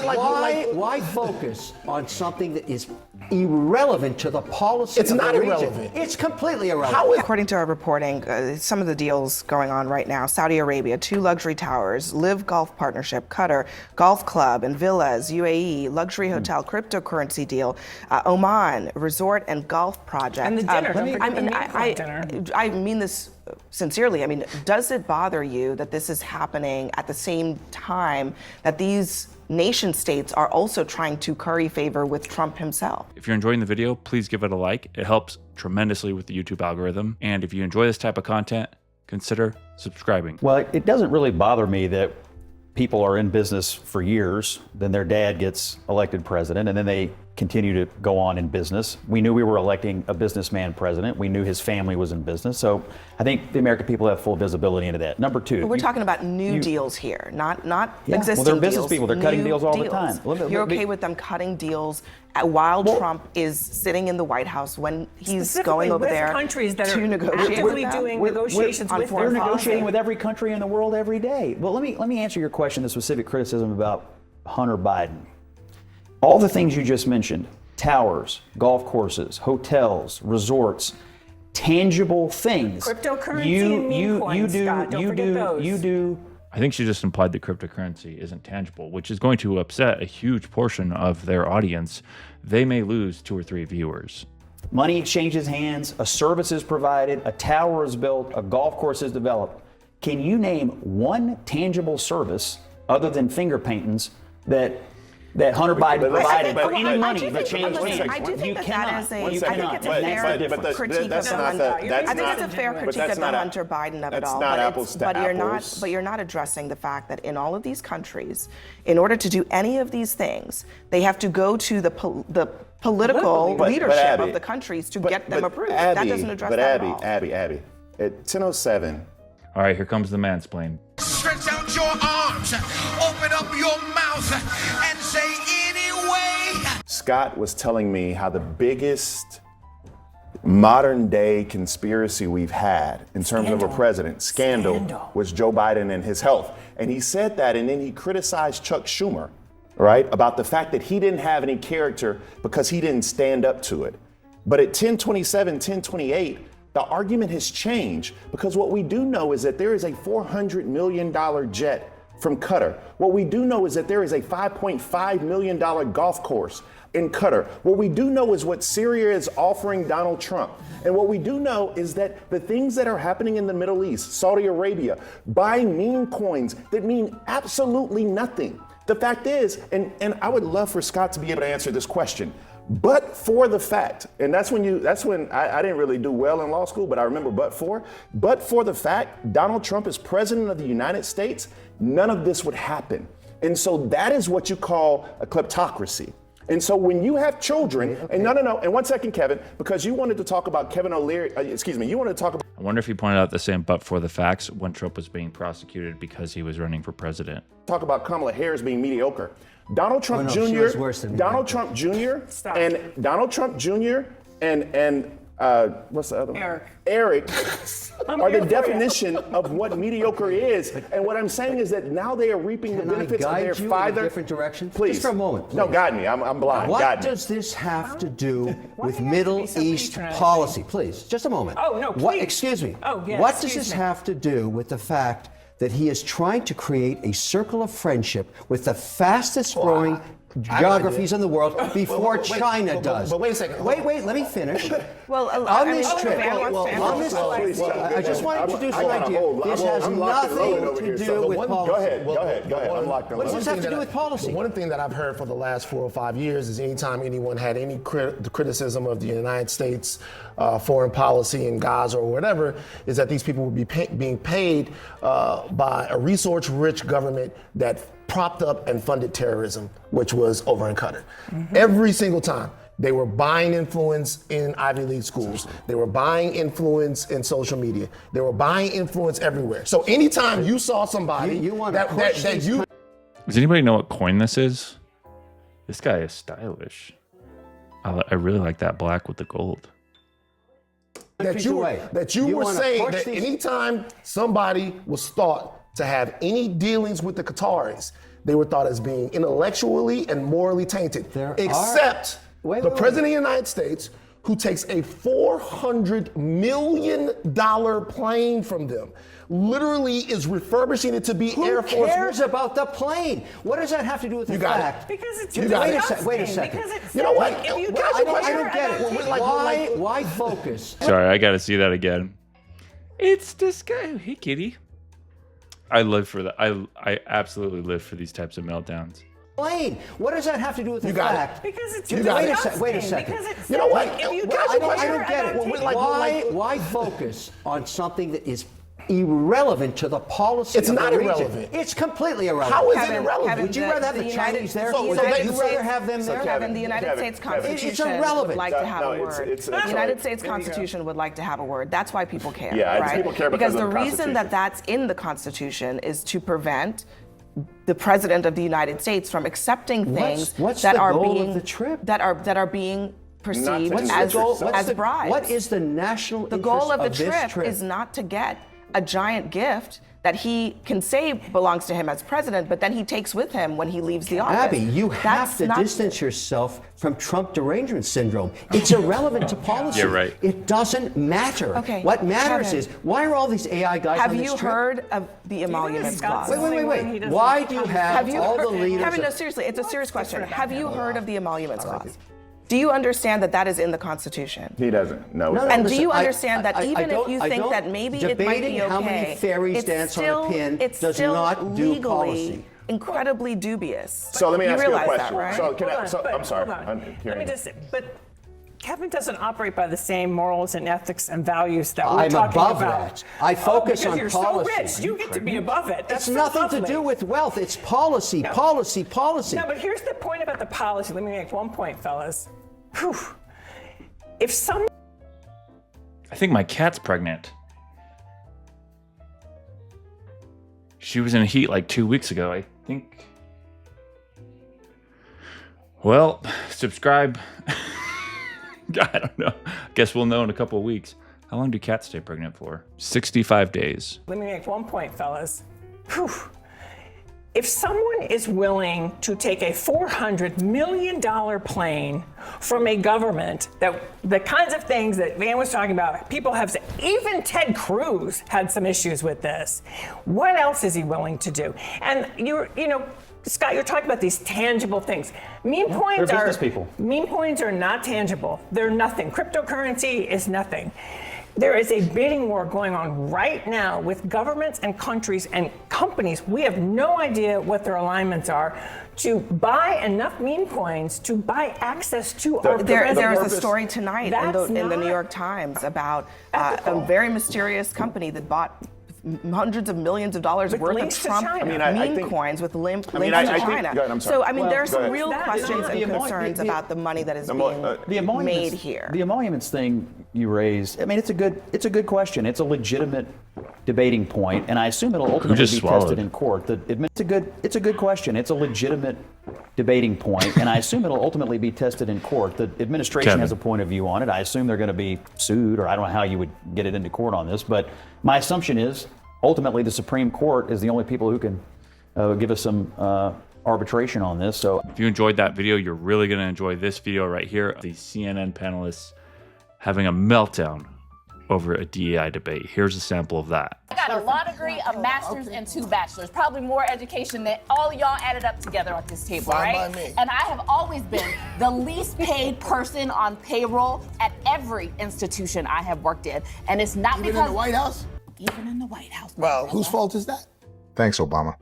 Why focus on something that is irrelevant to the policy? It's not irrelevant. It's completely irrelevant. According to our reporting, some of the deals going on right now: Saudi Arabia, 2 luxury towers, Live Golf Partnership, Qatar, Golf Club and Villas, UAE, luxury hotel, cryptocurrency deal, Oman, resort and golf project. And the dinner. I mean this sincerely. I mean, does it bother you that this is happening at the same time that these nation states are also trying to curry favor with Trump himself? If you're enjoying the video, please give it a like. It helps tremendously with the YouTube algorithm. And if you enjoy this type of content, consider subscribing. Well, it doesn't really bother me that people are in business for years, then their dad gets elected president, and then they continue to go on in business. We knew we were electing a businessman president. We knew his family was in business. So I think the American people have full visibility into that. Number 2. We're talking about new deals here, not existing well, they're business deals. people. They're cutting deals all the time. You're okay with them cutting deals while Trump is sitting in the White House when he's going over there countries that to are negotiate actively with them? doing negotiations with They're them. negotiating with every country in the world every day. Well, let me answer your question, the specific criticism about Hunter Biden. All the things you just mentioned, towers, golf courses, hotels, resorts, tangible things. Cryptocurrency and meme coins, Scott. Don't forget those. You do. I think she just implied that cryptocurrency isn't tangible, which is going to upset a huge portion of their audience. They may lose 2 or 3 viewers. Money exchanges hands, a service is provided, a tower is built, a golf course is developed. Can you name one tangible service other than finger paintings that Hunter Biden provided for any money that changed hands? I do think that is You I think it's a fair critique of the Hunter. I think it's a fair critique of the Hunter Biden of it all. But you're not addressing the fact that in all of these countries, in order to do any of these things, they have to go to the political leadership of the countries to get them approved. That doesn't address that at all. Abby, at 10:07. All right, here comes the mansplain. Stretch out your arms, open up your mouth, and say anyway. Scott was telling me how the biggest modern day conspiracy we've had in terms of a president scandal was Joe Biden and his health. And he said that, and then he criticized Chuck Schumer, right, about the fact that he didn't have any character because he didn't stand up to it. But at 10:27, 10:28, the argument has changed, because what we do know is that there is a $400 million jet from Qatar. What we do know is that there is a $5.5 million golf course in Qatar. What we do know is what Syria is offering Donald Trump. And what we do know is that the things that are happening in the Middle East, Saudi Arabia, buying meme coins that mean absolutely nothing. The fact is, and I would love for Scott to be able to answer this question, but for the fact, and that's when I didn't really do well in law school, but I remember but for the fact Donald Trump is president of the United States, none of this would happen. And so that is what you call a kleptocracy. And so when you have children, and no, and 1 second, Kevin, because you wanted to talk about Kevin O'Leary, you wanted to talk about. I wonder if he pointed out the same but for the facts when Trump was being prosecuted because he was running for president. Talk about Kamala Harris being mediocre. Donald Trump Jr. and what's the other one? Eric are the definition of what mediocre is. And what I'm saying is that now they are reaping the benefits of their father. In a different direction? Please. Just for a moment. Please. No, guide me. I'm blind. What does this have to do with Middle East policy? Please, just a moment. Oh, no, please. Excuse me. Oh, yes, what does this have to do with the fact that he is trying to create a circle of friendship with the fastest growing geographies in the world before China does? But wait a second. Wait, let me finish. Well, on this trip, I just want to introduce an idea. This has nothing to do with policy. Go ahead. I'm locked in. What does this have to do with policy? One thing that I've heard for the last 4 or 5 years is anytime anyone had any criticism of the United States foreign policy in Gaza or whatever, is that these people would be being paid by a resource-rich government that propped up and funded terrorism, which was over in Qatar. Mm-hmm. Every single time. They were buying influence in Ivy League schools. They were buying influence in social media. They were buying influence everywhere. So anytime you saw somebody Does anybody know what coin this is? This guy is stylish. I really like that black with the gold. That you were saying that anytime somebody was thought to have any dealings with the Qataris, they were thought as being intellectually and morally tainted. Except the President of the United States, who takes a $400 million plane from them, literally is refurbishing it to be Air Force. Who cares about the plane? What does that have to do with the fact? Because it's Wait a second. You know what? I don't get it. Why focus? Sorry, I got to see that again. It's this guy. Hey, kitty. I live for that. I absolutely live for these types of meltdowns. Plane. What does that have to do with the fact? Because it's Wait a second. Because You know what? If you I don't get it. Why focus on something that is irrelevant to the policy? It's of the not region? irrelevant. It's completely irrelevant. How is it irrelevant? Would you rather have the Chinese there? So Would you rather have them there? Kevin, the United States Constitution would like to have a word. The United States Constitution would like to have a word. That's why people care, right? People care because the of the reason that that's in the Constitution is to prevent the President of the United States from accepting things What's that the are goal being of the trip? that are being perceived Not as bribes. What is the national The interest goal of the this trip is not to get a giant gift that he can say belongs to him as president, but then he takes with him when he leaves the office. Abby, you have That's to not- distance yourself from Trump derangement syndrome. It's irrelevant to policy. You're right. It doesn't matter. Okay, What matters Kevin, is, why are all these AI guys Have on this you trip? heard of the emoluments clause? Wait. Why do you have all the leaders? Kevin, no, seriously, it's a serious question. Have you heard of the emoluments clause? Do you understand that that is in the Constitution? He doesn't. No. And do listen, you understand that even if you I think don't- that maybe it might debating be okay, how many fairies it's dance still, on a pin it's does still not do legally policy. incredibly dubious. So let me ask you a realize question. that, right? So can I? So, But I'm sorry. hold on. I'm Let hearing me you. just say, but Kevin doesn't operate by the same morals and ethics and values that we're I'm talking above about. that. I focus because on you're policy. so rich, you get to be above it. It's That's so nothing to lovely. do with wealth. It's policy, policy. No, but here's the point about the policy. Let me make one point, fellas. Whew. If some I think my cat's pregnant. She was in heat like 2 weeks ago, I think. Well, subscribe. I don't know. Guess we'll know in a couple of weeks. How long do cats stay pregnant for? 65 days. Let me make one point, fellas. Whew. If someone is willing to take a $400 million plane from a government, that the kinds of things that Van was talking about, people have said, even Ted Cruz had some issues with this. What else is he willing to do? And Scott, you're talking about these tangible things. Meme coins they're business people. Meme coins are not tangible. They're nothing. Cryptocurrency is nothing. There is a bidding war going on right now with governments and countries and companies. We have no idea what their alignments are to buy enough meme coins to buy access to our There president. was a story tonight in the New York Times about a very mysterious company that bought hundreds of millions of dollars worth of links to Trump China. meme coins with links to I think- China. go ahead, I'm sorry. So, I mean, there are some ahead. real questions and concerns about the money that is being made here. The emoluments thing you raised, I mean, it's a good question. It's a legitimate debating point, and I assume it'll ultimately just be swallowed? tested in court. It's a good question. It's a legitimate debating point, and I assume it'll ultimately be tested in court. The administration Kevin. has a point of view on it. I assume they're going to be sued, or I don't know how you would get it into court on this, but my assumption is ultimately the Supreme Court is the only people who can give us some arbitration on this. So If you enjoyed that video, you're really going to enjoy this video right here. The CNN panelists having a meltdown over a DEI debate. Here's a sample of that. I got a law degree, a master's, and 2 bachelors. Probably more education than all y'all added up together at this table, Fine right? by me. And I have always been the least paid person on payroll at every institution I have worked in. And it's not Even because... in the White House? Even in the White House. Well, whose fault is that? Thanks, Obama.